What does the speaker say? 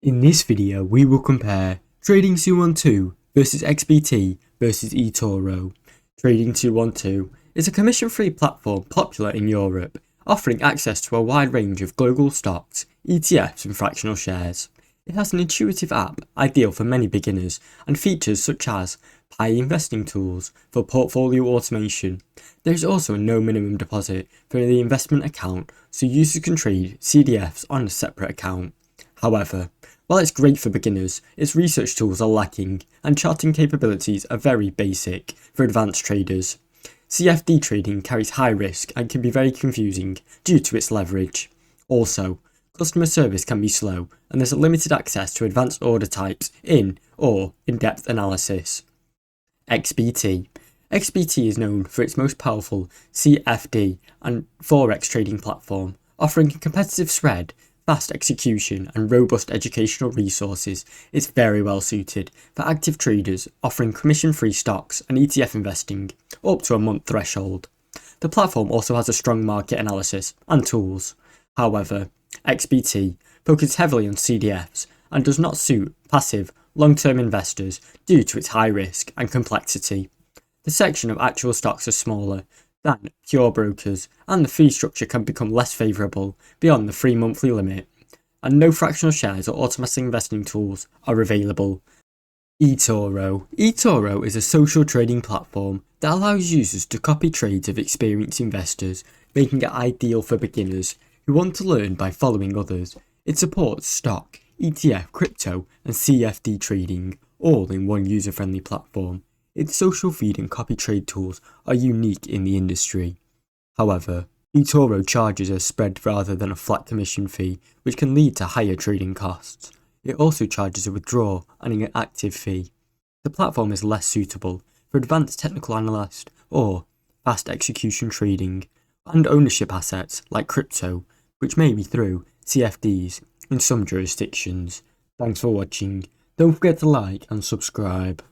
In this video, we will compare Trading 212 versus XBT versus eToro. Trading 212 is a commission-free platform popular in Europe, offering access to a wide range of global stocks, ETFs and fractional shares. It has an intuitive app ideal for many beginners and features such as Pi investing tools for portfolio automation. There is also a no minimum deposit for the investment account, so users can trade CDFs on a separate account. However, while it's great for beginners, its research tools are lacking and charting capabilities are very basic for advanced traders. CFD trading carries high risk and can be very confusing due to its leverage. Also, customer service can be slow and there's a limited access to advanced order types or in-depth analysis. XBT. XBT is known for its most powerful CFD and forex trading platform, offering a competitive spread, fast execution and robust educational resources. It's very well suited for active traders offering commission-free stocks and ETF investing up to a month threshold. The platform also has a strong market analysis and tools. However, XBT focuses heavily on CDFs and does not suit passive, long-term investors due to its high risk and complexity. The section of actual stocks are smaller than pure brokers, and the fee structure can become less favourable beyond the 3 monthly limit, and no fractional shares or automatic investing tools are available. eToro. eToro is a social trading platform that allows users to copy trades of experienced investors, making it ideal for beginners who want to learn by following others. It supports stock, ETF, crypto and CFD trading, all in one user-friendly platform. Its social feed and copy trade tools are unique in the industry. However, eToro charges a spread rather than a flat commission fee, which can lead to higher trading costs. It also charges a withdrawal and an active fee. The platform is less suitable for advanced technical analysts or fast execution trading, and ownership assets like crypto, which may be through CFDs in some jurisdictions. Thanks for watching. Don't forget to like and subscribe.